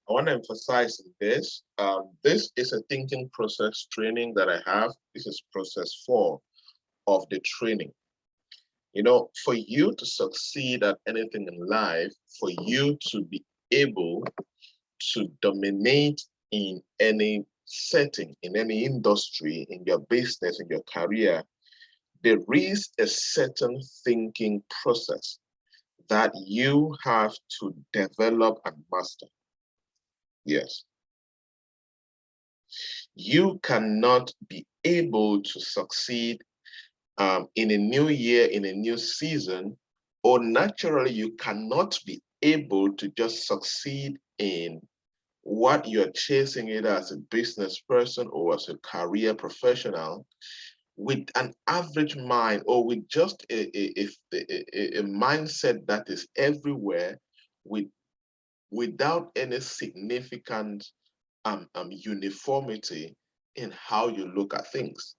I want to emphasize this. This is a thinking process training that I have. This is process 4 of the training. You know, for you to succeed at anything in life, for you to be able to dominate in any setting, in any industry, in your business, in your career, there is a certain thinking process that you have to develop and master. Yes. You cannot be able to succeed in a new year, in a new season, or naturally you cannot be able to just succeed in what you're chasing, either as a business person or as a career professional, with an average mind, or with just a mindset that is everywhere, with without any significant uniformity in how you look at things.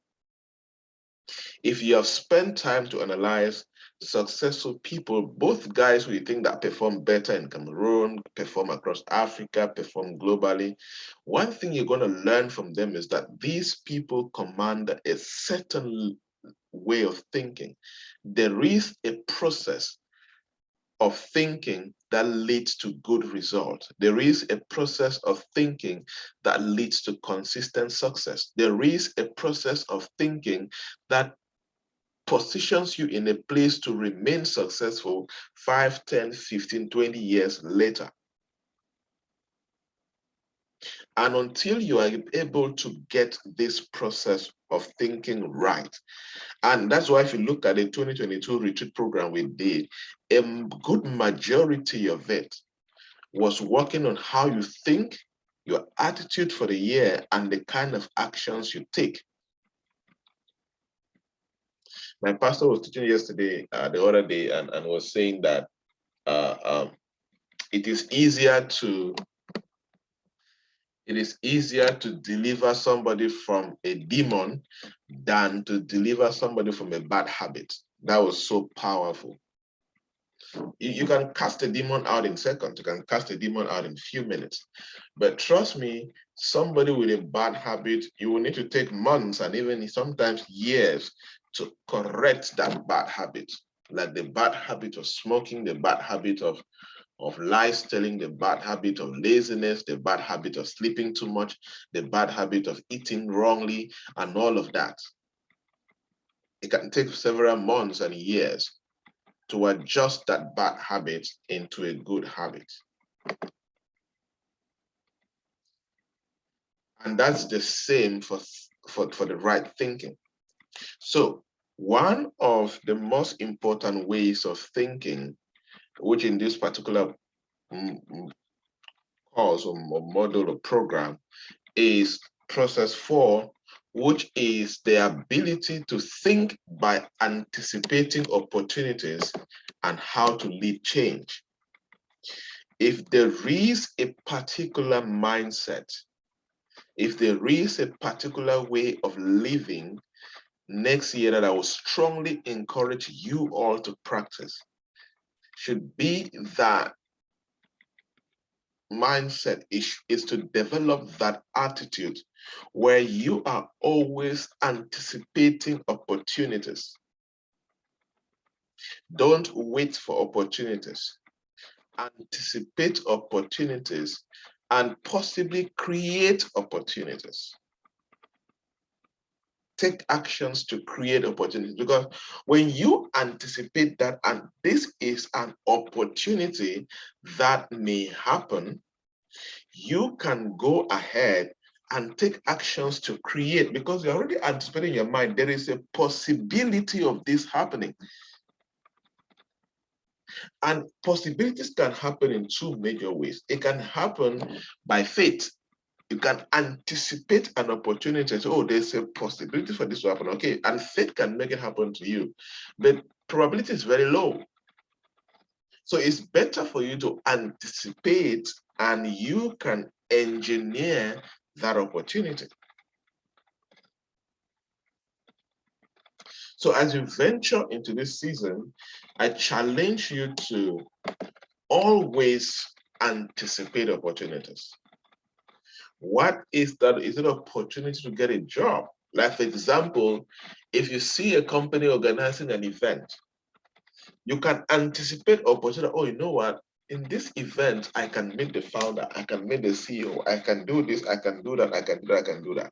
If you have spent time to analyze successful people, both guys who you think that perform better in Cameroon, perform across Africa, perform globally, one thing you're going to learn from them is that these people command a certain way of thinking. There is a process of thinking that leads to good results. There is a process of thinking that leads to consistent success. There is a process of thinking that positions you in a place to remain successful 5, 10, 15, 20 years later. And until you are able to get this process of thinking right, and that's why if you look at the 2022 retreat program we did, a good majority of it was working on how you think, your attitude for the year, and the kind of actions you take. My pastor was teaching yesterday, the other day, and was saying that it is easier to deliver somebody from a demon than to deliver somebody from a bad habit. That was so powerful. You can cast a demon out in seconds. You can cast a demon out in a few minutes. But trust me, somebody with a bad habit, you will need to take months and even sometimes years to correct that bad habit. Like the bad habit of smoking, the bad habit of lies telling, the bad habit of laziness, the bad habit of sleeping too much, the bad habit of eating wrongly, and all of that. It can take several months and years to adjust that bad habit into a good habit. And that's the same for the right thinking. So one of the most important ways of thinking, which in this particular course or model or program, is process 4, which is the ability to think by anticipating opportunities and how to lead change. If there is a particular mindset, if there is a particular way of living next year that I will strongly encourage you all to practice, should be that mindset is to develop that attitude where you are always anticipating opportunities. Don't wait for opportunities. Anticipate opportunities and possibly create opportunities. Take actions to create opportunities, because when you anticipate that, and this is an opportunity that may happen, you can go ahead and take actions to create, because you're already anticipating in your mind there is a possibility of this happening. And possibilities can happen in two major ways. It can happen by faith. You can anticipate an opportunity. So, oh, there's a possibility for this to happen. Okay, and faith can make it happen to you, but probability is very low. So it's better for you to anticipate, and you can engineer that opportunity. So as you venture into this season, I challenge you to always anticipate opportunities. What is that? Is it an opportunity to get a job? Like, for example, if you see a company organizing an event, you can anticipate opportunity. Oh, you know what? In this event, I can meet the founder, I can meet the CEO, I can do this, I can do that, I can do that, I can do that.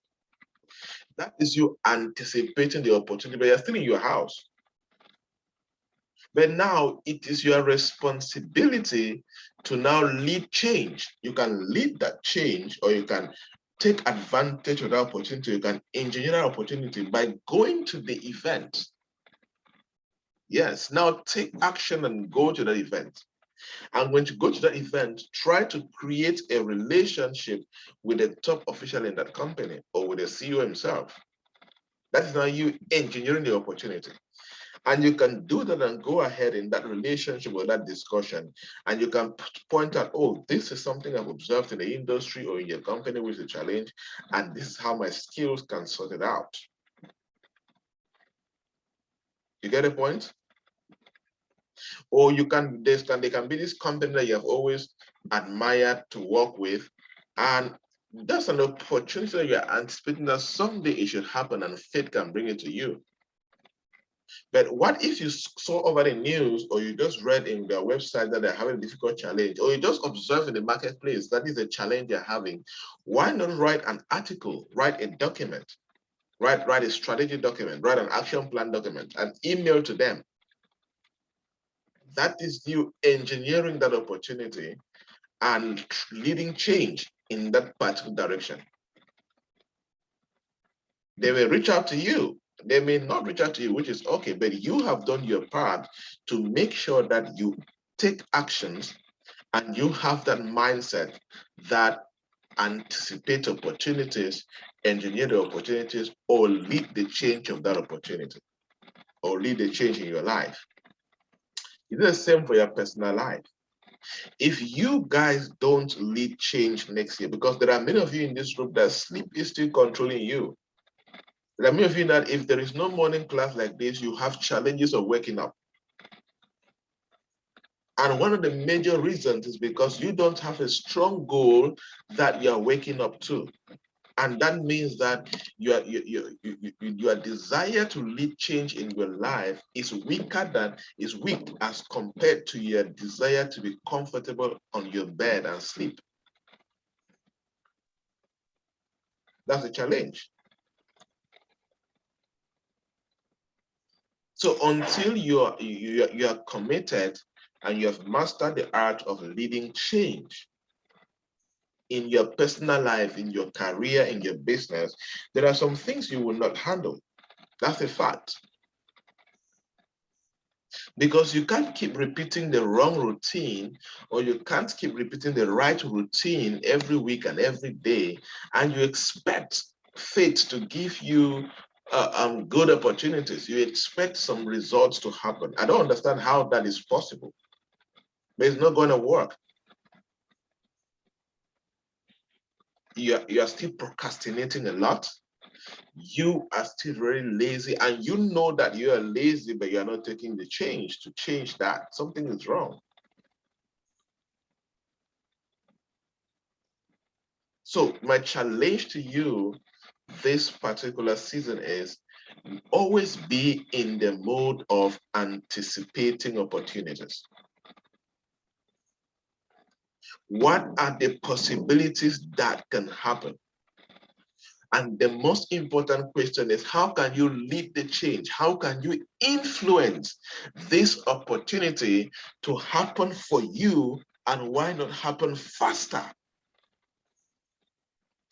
That is you anticipating the opportunity, but you're still in your house. But now it is your responsibility to now lead change. You can lead that change, or you can take advantage of that opportunity. You can engineer that opportunity by going to the event. Yes, now take action and go to that event. And when you go to that event, try to create a relationship with the top official in that company or with the CEO himself. That is now you engineering the opportunity. And you can do that and go ahead in that relationship or that discussion. And you can point out, oh, this is something I've observed in the industry or in your company with a challenge. And this is how my skills can sort it out. You get a point? Or you can, there can be this company that you have always admired to work with. And that's an opportunity that you're anticipating that someday it should happen and fate can bring it to you. But what if you saw over the news, or you just read in their website that they're having a difficult challenge, or you just observe in the marketplace that is a challenge they're having? Why not write an article, write a document, write a strategy document, write an action plan document, and email to them? That is you engineering that opportunity and leading change in that particular direction. They will reach out to you. They may not reach out to you, which is okay, but you have done your part to make sure that you take actions and you have that mindset that anticipate opportunities, engineer the opportunities, or lead the change of that opportunity, or lead the change in your life. It's the same for your personal life. If you guys don't lead change next year, because there are many of you in this room that sleep is still controlling you. There are many of you that if there is no morning class like this, you have challenges of waking up. And one of the major reasons is because you don't have a strong goal that you're waking up to. And that means that your desire to lead change in your life is weak as compared to your desire to be comfortable on your bed and sleep. That's a challenge. So until you are committed and you have mastered the art of leading change in your personal life, in your career, in your business, there are some things you will not handle. That's a fact. Because you can't keep repeating the wrong routine, or you can't keep repeating the right routine every week and every day, and you expect fate to give you good opportunities. You expect some results to happen. I don't understand how that is possible, but it's not going to work. You are still procrastinating a lot. You are still very lazy, and you know that you are lazy, but you are not taking the change to change that. Something is wrong. So my challenge to you this particular season is always be in the mode of anticipating opportunities. What are the possibilities that can happen? And the most important question is, how can you lead the change? How can you influence this opportunity to happen for you, and why not happen faster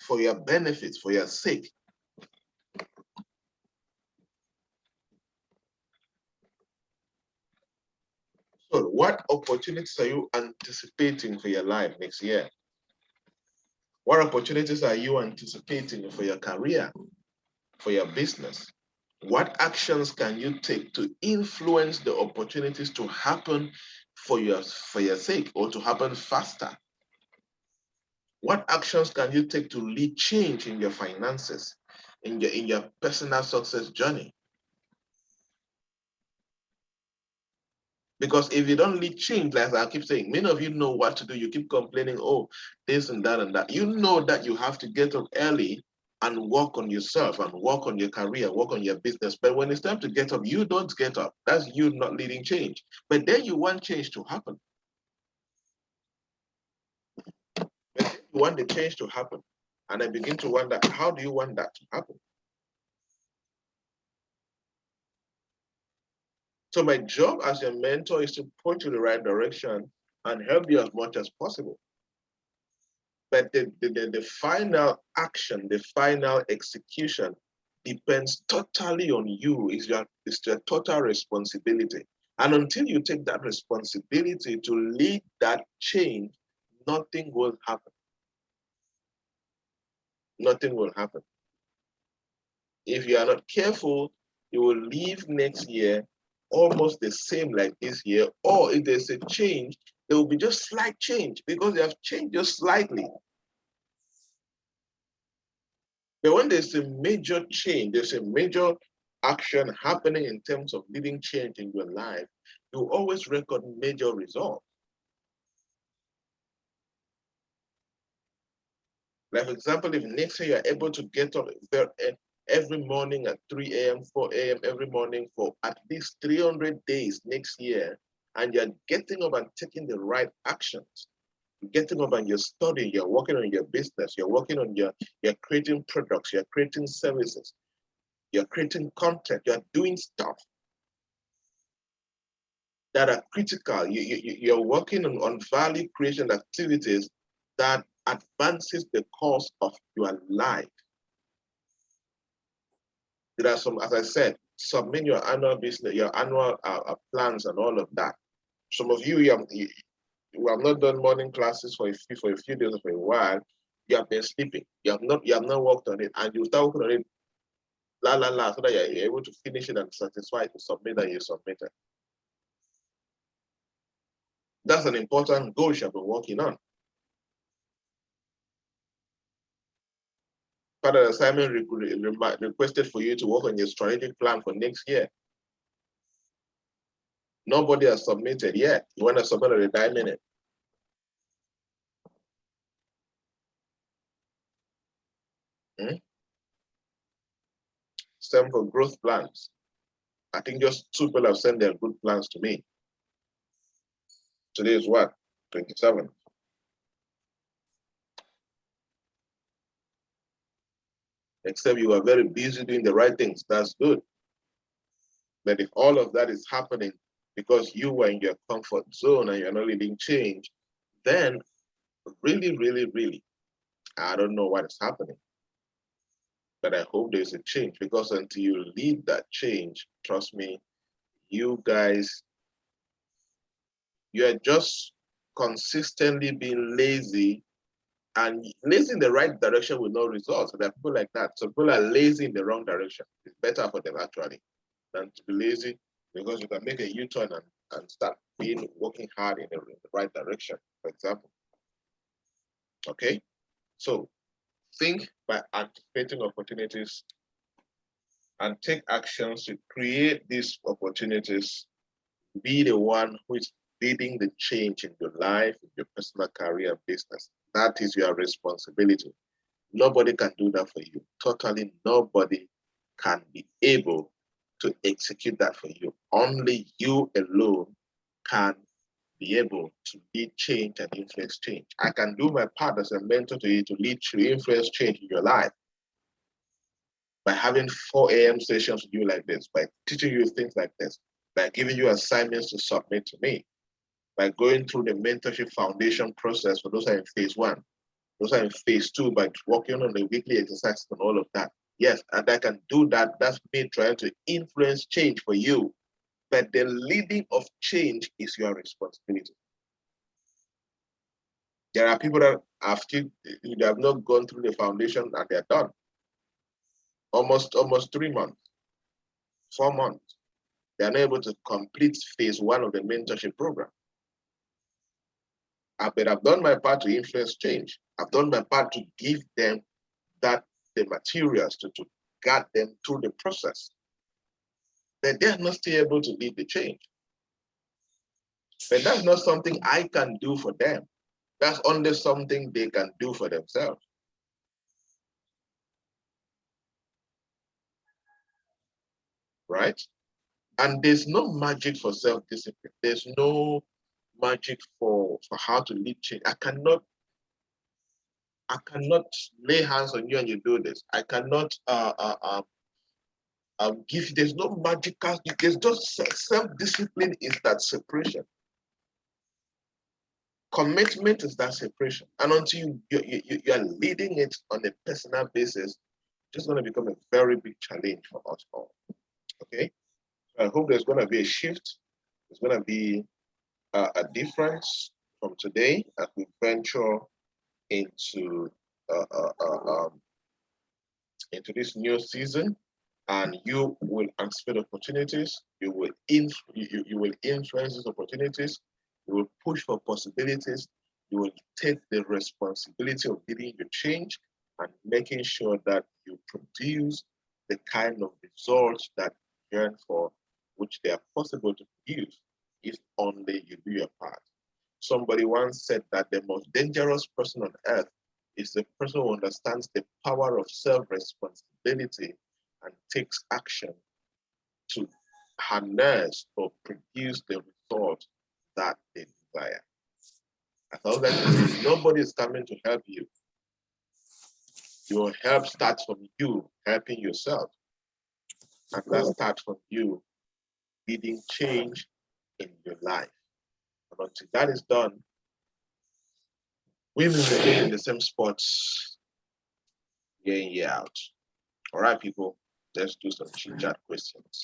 for your benefit, for your sake? So what opportunities are you anticipating for your life next year? What opportunities are you anticipating for your career, for your business? What actions can you take to influence the opportunities to happen for your sake, or to happen faster? What actions can you take to lead change in your finances, in your personal success journey? Because if you don't lead change, like I keep saying, many of you know what to do. You keep complaining, oh, this and that and that. You know that you have to get up early and work on yourself and work on your career, work on your business. But when it's time to get up, you don't get up. That's you not leading change. But then you want change to happen. But then you want the change to happen. And I begin to wonder, how do you want that to happen? So my job as your mentor is to point you in the right direction and help you as much as possible. But the final action, the final execution depends totally on you. It's your total responsibility. And until you take that responsibility to lead that change, nothing will happen. Nothing will happen. If you are not careful, you will leave next year almost the same like this year. Or if there's a change, there will be just slight change because you have changed just slightly. But when there's a major change, there's a major action happening in terms of leading change in your life, you always record major results. Like, for example, if next year you're able to get up every morning at 3 a.m., 4 a.m. every morning for at least 300 days next year, and you're getting up and taking the right actions, getting up and you're studying, you're working on your business, you're working on you're creating products, you're creating services, you're creating content, you're doing stuff that are critical. You're working on value creation activities that advances the cause of your life. There are some, as I said, submit your annual business, your annual plans and all of that. Some of you have not done morning classes for a few days or for a while. You have been sleeping. You have not worked on it, and you start working on it, so that you're able to finish it and satisfied to submit that you submitted. That's an important goal you have been working on. Part of the assignment requested for you to work on your strategic plan for next year. Nobody has submitted yet. You want to submit at a dime minute. Same for growth plans. I think just 2 people have sent their good plans to me. Today is what? 27. Except you are very busy doing the right things. That's good. But if all of that is happening because you were in your comfort zone and you're not leading change, then really, really, really, I don't know what is happening. But I hope there's a change, because until you lead that change, trust me, you guys, you are just consistently being lazy, and lazy in the right direction with no results. So there are people like that. So people are lazy in the wrong direction. It's better for them actually than to be lazy, because you can make a U-turn and start working hard in the right direction, for example. Okay? So think by anticipating opportunities and take actions to create these opportunities. Be the one who is leading the change in your life, in your personal career, business. That is your responsibility. Nobody can do that for you. Totally nobody can be able to execute that for you. Only you alone can be able to lead change and influence change. I can do my part as a mentor to you to lead to influence change in your life by having 4 a.m. sessions with you like this, by teaching you things like this, by giving you assignments to submit to me, by going through the mentorship foundation process for those are in phase 1. Those are in phase 2 by working on the weekly exercises and all of that. Yes, and I can do that. That's me trying to influence change for you. But the leading of change is your responsibility. There are people that have not gone through the foundation and they're done. Almost 3 months, 4 months. They're not able to complete phase 1 of the mentorship program. But I've done my part to influence change. I've done my part to give them the materials to guide them through the process. But they're not still able to lead the change. But that's not something I can do for them. That's only something they can do for themselves. Right? And there's no magic for self-discipline. There's no magic for how to lead change. I cannot lay hands on you and you do this. I cannot give you, there's no magical, there's just self-discipline is that separation. Commitment is that separation. And until you are leading it on a personal basis, it's just going to become a very big challenge for us all. Okay? So I hope there's going to be a shift. There's going to be a difference from today as we venture into uh, uh, uh, um, into this new season, and you will anticipate opportunities. You will influence these opportunities. You will push for possibilities. You will take the responsibility of leading your change and making sure that you produce the kind of results that you yearn for, which they are possible to produce if only you do your part. Somebody once said that the most dangerous person on earth is the person who understands the power of self-responsibility and takes action to harness or produce the result that they desire. I thought that nobody is coming to help you. Your help starts from you helping yourself. And that starts from you leading change in your life. And until that is done, we will remain in the same spots year in, year out. All right, people, let's do some chit chat questions.